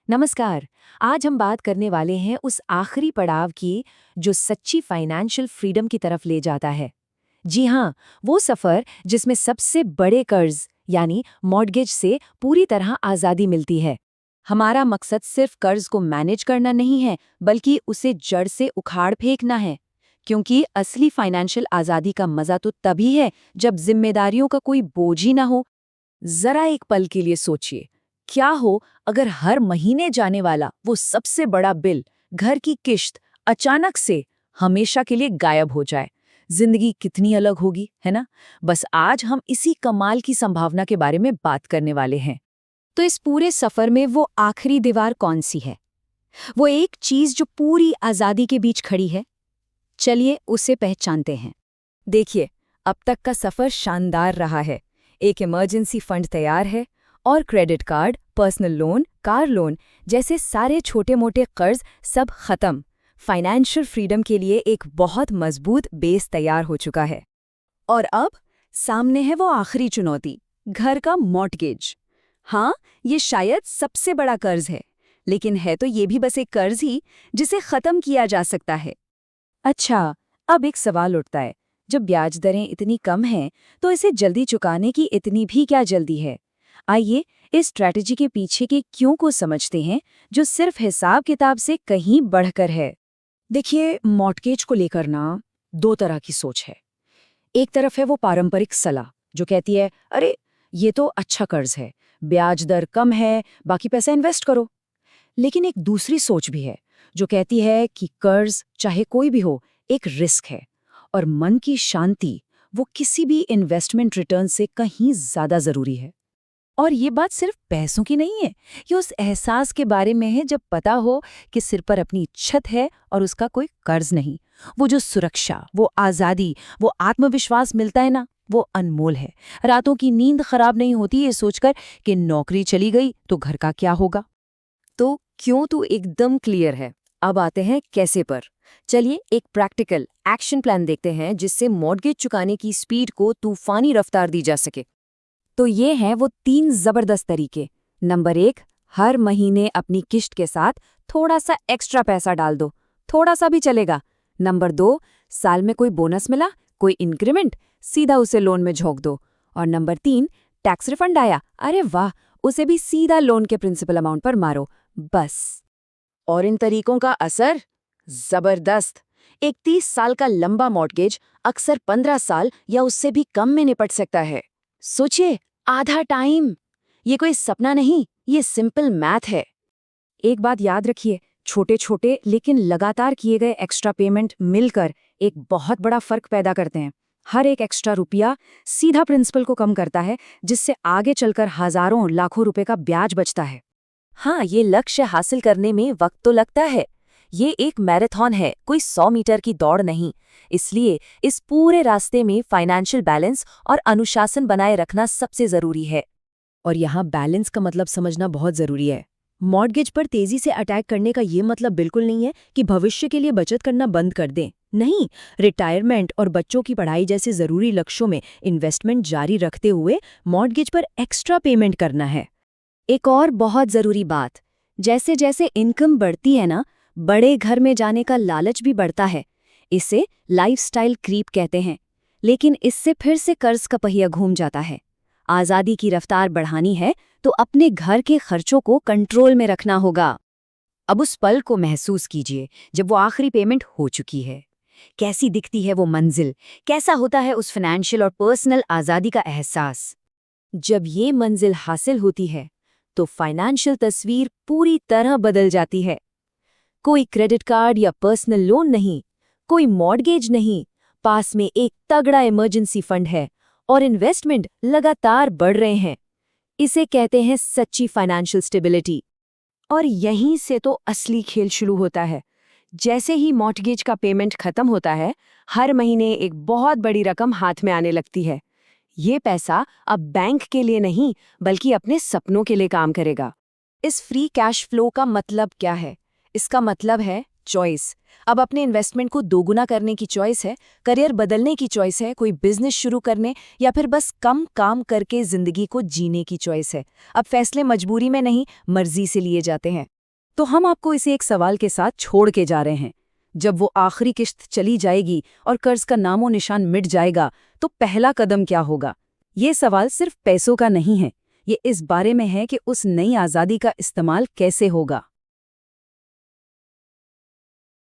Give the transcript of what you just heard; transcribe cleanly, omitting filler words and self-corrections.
नमस्कार। आज हम बात करने वाले हैं उस आखिरी पड़ाव की जो सच्ची फाइनेंशियल फ्रीडम की तरफ ले जाता है। जी हाँ, वो सफ़र जिसमें सबसे बड़े कर्ज यानी मॉर्गेज से पूरी तरह आज़ादी मिलती है। हमारा मकसद सिर्फ कर्ज को मैनेज करना नहीं है, बल्कि उसे जड़ से उखाड़ फेंकना है। क्योंकि असली फाइनेंशियल आज़ादी का मज़ा तो तभी है जब जिम्मेदारियों का कोई बोझ ही ना हो। जरा एक पल के लिए सोचिए, क्या हो अगर हर महीने जाने वाला वो सबसे बड़ा बिल, घर की किश्त, अचानक से हमेशा के लिए गायब हो जाए। जिंदगी कितनी अलग होगी, है ना? बस आज हम इसी कमाल की संभावना के बारे में बात करने वाले हैं। तो इस पूरे सफर में वो आखिरी दीवार कौन सी है? वो एक चीज जो पूरी आजादी के बीच खड़ी है। चलिए उसे पहचानते हैं। देखिए, अब तक का सफर शानदार रहा है। एक इमरजेंसी फंड तैयार है और credit card, personal loan, car loan जैसे सारे छोटे-मोटे कर्ज सब खत्म। फाइनेंशियल फ्रीडम के लिए एक बहुत मजबूत बेस तैयार हो चुका है। और अब सामने है वो आखिरी चुनौती, घर का मॉर्टगेज। हाँ, ये शायद सबसे बड़ा कर्ज है, लेकिन है तो ये भी बस एक कर्ज ही जिसे खत्म किया जा सकता है। अच्छा, अब एक सवाल उठता है, जब ब्याज दरें इतनी कम हैं, तो इसे जल्दी चुकाने की इतनी भी क्या जल्दी है? आइए इस स्ट्रैटेजी के पीछे के क्यों को समझते हैं, जो सिर्फ हिसाब किताब से कहीं बढ़कर है। देखिए, मॉर्टगेज को लेकर ना दो तरह की सोच है। एक तरफ है वो पारंपरिक सलाह जो कहती है, अरे ये तो अच्छा कर्ज है, ब्याज दर कम है, बाकी पैसा इन्वेस्ट करो। लेकिन एक दूसरी सोच भी है जो कहती है कि कर्ज चाहे कोई भी हो, एक रिस्क है और मन की शांति वो किसी भी इन्वेस्टमेंट रिटर्न से कहीं ज्यादा जरूरी है। और ये बात सिर्फ पैसों की नहीं है, ये उस एहसास के बारे में है जब पता हो कि सिर पर अपनी छत है और उसका कोई कर्ज नहीं। वो जो सुरक्षा, वो आज़ादी, वो आत्मविश्वास मिलता है ना, वो अनमोल है। रातों की नींद खराब नहीं होती ये सोचकर कि नौकरी चली गई तो घर का क्या होगा। तो क्यों तो एकदम क्लियर है। अब आते हैं कैसे पर। चलिए एक प्रैक्टिकल एक्शन प्लान देखते हैं जिससे मॉर्गेज चुकाने की स्पीड को तूफानी रफ्तार दी जा सके। तो ये हैं वो 3 जबरदस्त तरीके। नंबर 1, हर महीने अपनी किश्त के साथ थोड़ा सा एक्स्ट्रा पैसा डाल दो, थोड़ा सा भी चलेगा। नंबर 2, साल में कोई बोनस मिला, कोई इंक्रीमेंट, सीधा उसे लोन में झोंक दो। और नंबर 3, टैक्स रिफंड आया, अरे वाह, उसे भी सीधा लोन के प्रिंसिपल अमाउंट पर मारो, बस। और इन तरीकों का असर जबरदस्त। एक 30 साल का लंबा मॉर्गेज अक्सर 15 साल या उससे भी कम में निपट सकता है। सोचिए, आधा टाइम। ये कोई सपना नहीं, ये सिंपल मैथ है। एक बात याद रखिए, छोटे छोटे लेकिन लगातार किए गए एक्स्ट्रा पेमेंट मिलकर एक बहुत बड़ा फर्क पैदा करते हैं। हर एक एक्स्ट्रा रुपया सीधा प्रिंसिपल को कम करता है, जिससे आगे चलकर हजारों लाखों रुपए का ब्याज बचता है। हाँ, ये लक्ष्य हासिल करने में वक्त तो लगता है। ये एक मैराथन है, कोई 100 मीटर की दौड़ नहीं। इसलिए इस पूरे रास्ते में फाइनेंशियल बैलेंस और अनुशासन बनाए रखना सबसे जरूरी है। और यहाँ बैलेंस का मतलब समझना बहुत जरूरी है। मॉर्गेज पर तेजी से अटैक करने का ये मतलब बिल्कुल नहीं है कि भविष्य के लिए बचत करना बंद कर दें। नहीं, रिटायरमेंट और बच्चों की पढ़ाई जैसे जरूरी लक्ष्यों में इन्वेस्टमेंट जारी रखते हुए मॉर्गेज पर एक्स्ट्रा पेमेंट करना है। एक और बहुत जरूरी बात, जैसे जैसे इनकम बढ़ती है ना, बड़े घर में जाने का लालच भी बढ़ता है। इसे लाइफस्टाइल क्रीप कहते हैं। लेकिन इससे फिर से कर्ज का पहिया घूम जाता है। आज़ादी की रफ्तार बढ़ानी है तो अपने घर के खर्चों को कंट्रोल में रखना होगा। अब उस पल को महसूस कीजिए जब वो आखिरी पेमेंट हो चुकी है। कैसी दिखती है वो मंजिल, कैसा होता है उस फाइनेंशियल और पर्सनल आज़ादी का एहसास। जब ये मंजिल हासिल होती है तो फाइनेंशियल तस्वीर पूरी तरह बदल जाती है। कोई क्रेडिट कार्ड या पर्सनल लोन नहीं, कोई मॉर्गेज नहीं, पास में एक तगड़ा इमरजेंसी फंड है और इन्वेस्टमेंट लगातार बढ़ रहे हैं। इसे कहते हैं सच्ची फाइनेंशियल स्टेबिलिटी। और यहीं से तो असली खेल शुरू होता है। जैसे ही मॉर्गेज का पेमेंट खत्म होता है, हर महीने एक बहुत बड़ी रकम हाथ में आने लगती है। ये पैसा अब बैंक के लिए नहीं, बल्कि अपने सपनों के लिए काम करेगा। इस फ्री कैश फ्लो का मतलब क्या है? इसका मतलब है चॉइस। अब अपने इन्वेस्टमेंट को दोगुना करने की चॉइस है, करियर बदलने की चॉइस है, कोई बिजनेस शुरू करने या फिर बस कम काम करके जिंदगी को जीने की चॉइस है। अब फैसले मजबूरी में नहीं, मर्जी से लिए जाते हैं। तो हम आपको इसे एक सवाल के साथ छोड़ के जा रहे हैं। जब वो आखिरी किश्त चली जाएगी और कर्ज का नामो निशान मिट जाएगा, तो पहला कदम क्या होगा? ये सवाल सिर्फ पैसों का नहीं है, ये इस बारे में है कि उस नई आज़ादी का इस्तेमाल कैसे होगा।